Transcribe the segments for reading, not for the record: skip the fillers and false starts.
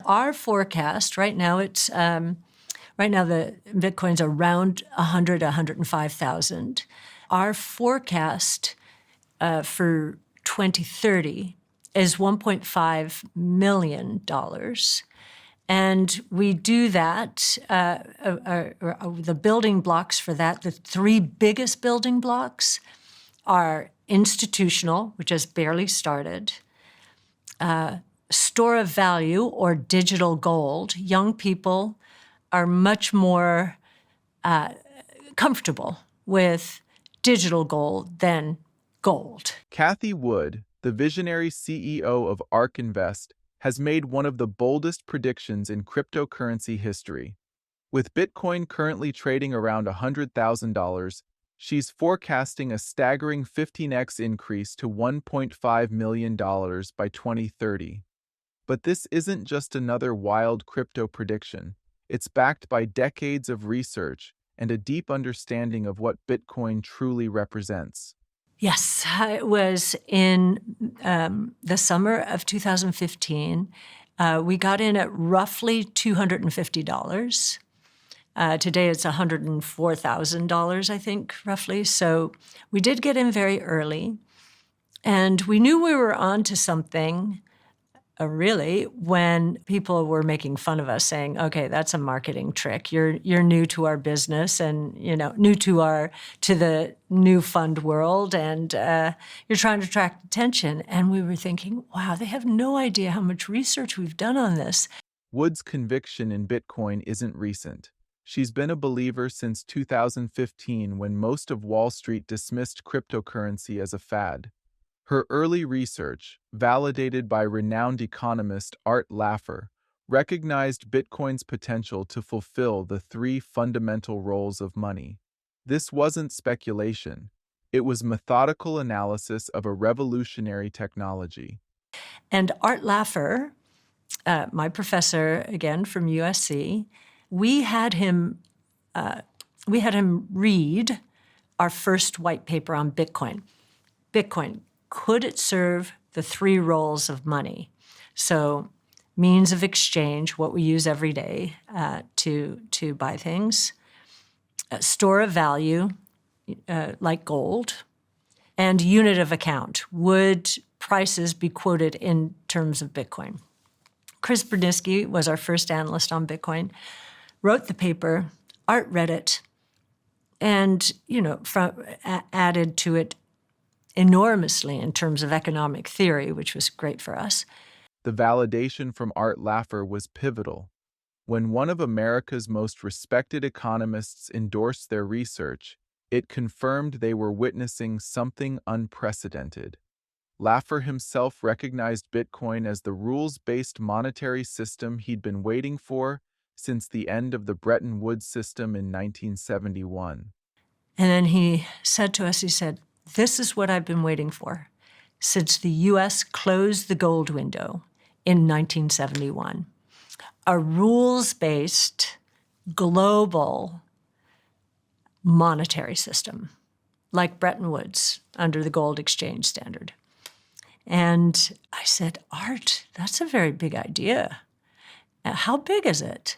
our forecast right now, right now the Bitcoin's around 105,000. Our forecast for 2030 is $1.5 million. And we do that, the building blocks for that, the three biggest building blocks are institutional, which has barely started, store of value or digital gold. Young people are much more comfortable with digital gold than gold. Cathie Wood, the visionary CEO of ARK Invest, has made one of the boldest predictions in cryptocurrency history. With Bitcoin currently trading around $100,000, she's forecasting a staggering 15x increase to $1.5 million by 2030. But this isn't just another wild crypto prediction. It's backed by decades of research and a deep understanding of what Bitcoin truly represents. Yes, it was in the summer of 2015. We got in at roughly $250. Today it's $104,000, I think, roughly. So we did get in very early. And we knew we were onto something, really, when people were making fun of us, saying, "Okay, that's a marketing trick. You're new to our business, and new to the new fund world, and you're trying to attract attention." And we were thinking, "Wow, they have no idea how much research we've done on this." Wood's conviction in Bitcoin isn't recent. She's been a believer since 2015, when most of Wall Street dismissed cryptocurrency as a fad. Her early research, validated by renowned economist Art Laffer, recognized Bitcoin's potential to fulfill the three fundamental roles of money. This wasn't speculation. It was methodical analysis of a revolutionary technology. And Art Laffer, my professor, again from USC, we had him read our first white paper on Bitcoin. Bitcoin, could it serve the three roles of money? So means of exchange, what we use every day to buy things, store of value, like gold, and unit of account. Would prices be quoted in terms of Bitcoin? Chris Berdinsky was our first analyst on Bitcoin, wrote the paper, Art read it, and added to it enormously in terms of economic theory, which was great for us. The validation from Art Laffer was pivotal. When one of America's most respected economists endorsed their research, it confirmed they were witnessing something unprecedented. Laffer himself recognized Bitcoin as the rules-based monetary system he'd been waiting for since the end of the Bretton Woods system in 1971. And then he said to us, he said, "This is what I've been waiting for since the U.S. closed the gold window in 1971. A rules-based global monetary system, like Bretton Woods under the gold exchange standard." And I said, "Art, that's a very big idea. How big is it?"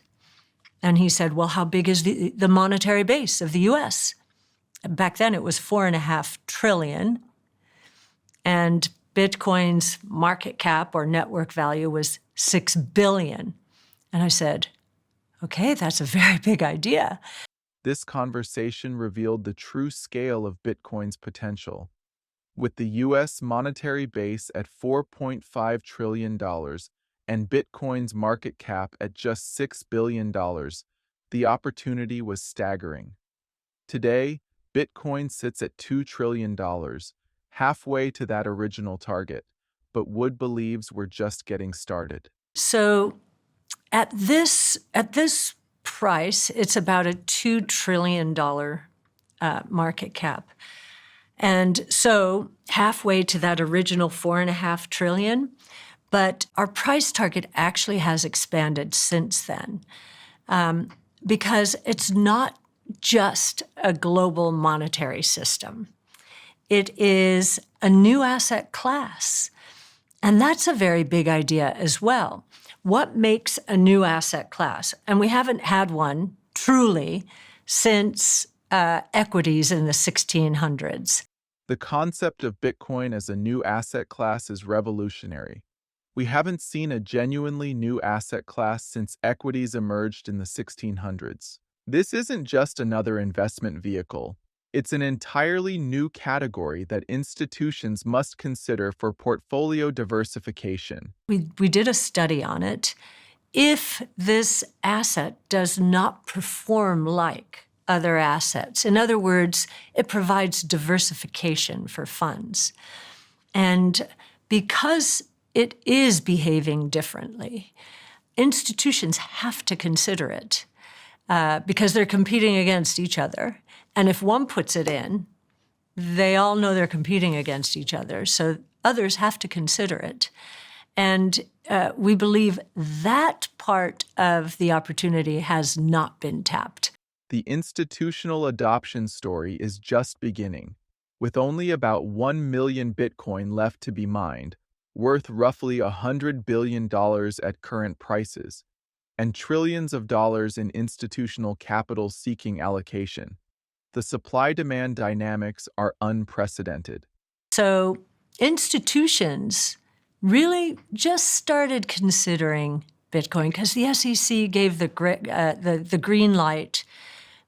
And he said, "Well, how big is the monetary base of the U.S.? Back then it was $4.5 trillion, and Bitcoin's market cap or network value was $6 billion. And I said, "Okay, that's a very big idea." This conversation revealed the true scale of Bitcoin's potential. With the U.S. monetary base at $4.5 trillion and Bitcoin's market cap at just $6 billion, the opportunity was staggering. Today, Bitcoin sits at $2 trillion, halfway to that original target, but Wood believes we're just getting started. So at this price, it's about a $2 trillion market cap. And so halfway to that original $4.5 trillion, but our price target actually has expanded since then, because it's not just a global monetary system. It is a new asset class. And that's a very big idea as well. What makes a new asset class? And we haven't had one truly since equities in the 1600s. The concept of Bitcoin as a new asset class is revolutionary. We haven't seen a genuinely new asset class since equities emerged in the 1600s. This isn't just another investment vehicle. It's an entirely new category that institutions must consider for portfolio diversification. We did a study on it. If this asset does not perform like other assets, in other words, it provides diversification for funds. And because it is behaving differently, institutions have to consider it because they're competing against each other. And if one puts it in, they all know they're competing against each other. So others have to consider it. And we believe that part of the opportunity has not been tapped. The institutional adoption story is just beginning, with only about 1 million Bitcoin left to be mined, worth roughly $100 billion at current prices, and trillions of dollars in institutional capital seeking allocation. The supply-demand dynamics are unprecedented. So institutions really just started considering Bitcoin because the SEC gave the green light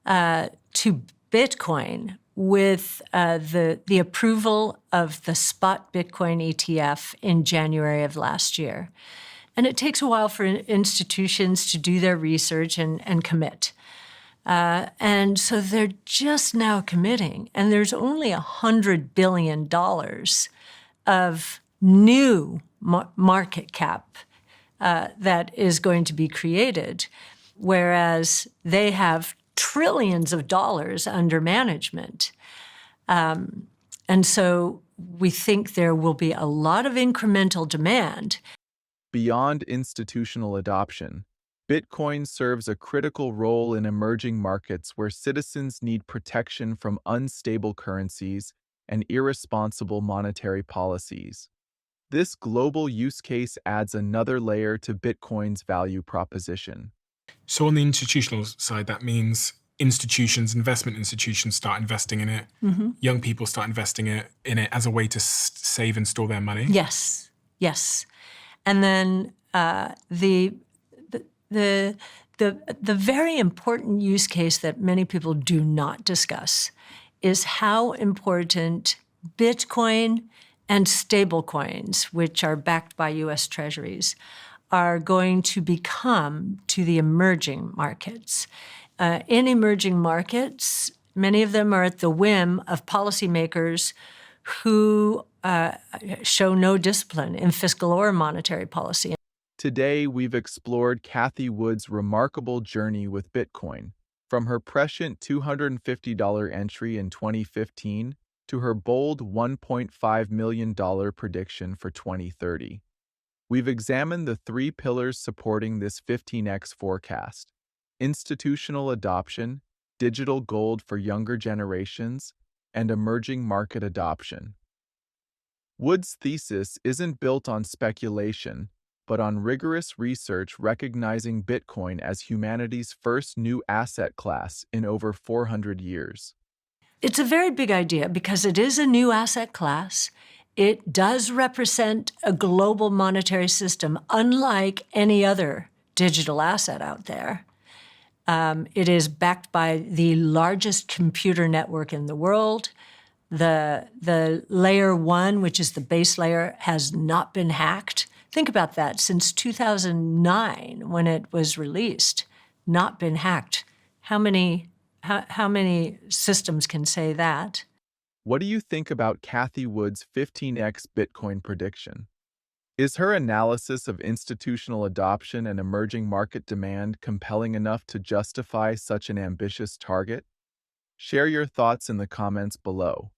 to Bitcoin with the approval of the spot Bitcoin ETF in January of last year. And it takes a while for institutions to do their research and commit. And so they're just now committing. And there's only $100 billion of new market cap that is going to be created, whereas they have trillions of dollars under management. And so we think there will be a lot of incremental demand. Beyond institutional adoption, Bitcoin serves a critical role in emerging markets where citizens need protection from unstable currencies and irresponsible monetary policies. This global use case adds another layer to Bitcoin's value proposition. So on the institutional side, that means institutions, investment institutions start investing in it. Mm-hmm. Young people start investing in it as a way to save and store their money. Yes, yes. And then the very important use case that many people do not discuss is how important Bitcoin and stablecoins, which are backed by U.S. Treasuries, are going to become to the emerging markets. In emerging markets, many of them are at the whim of policymakers who show no discipline in fiscal or monetary policy. Today, we've explored Cathie Wood's remarkable journey with Bitcoin, from her prescient $250 entry in 2015 to her bold $1.5 million prediction for 2030. We've examined the three pillars supporting this 15x forecast: institutional adoption, digital gold for younger generations, and emerging market adoption. Wood's thesis isn't built on speculation, but on rigorous research recognizing Bitcoin as humanity's first new asset class in over 400 years. It's a very big idea because it is a new asset class. It does represent a global monetary system, unlike any other digital asset out there. It is backed by the largest computer network in the world. The layer one, which is the base layer, has not been hacked. Think about that. Since 2009, when it was released, not been hacked. How many systems can say that? What do you think about Cathie Wood's 15x Bitcoin prediction? Is her analysis of institutional adoption and emerging market demand compelling enough to justify such an ambitious target? Share your thoughts in the comments below.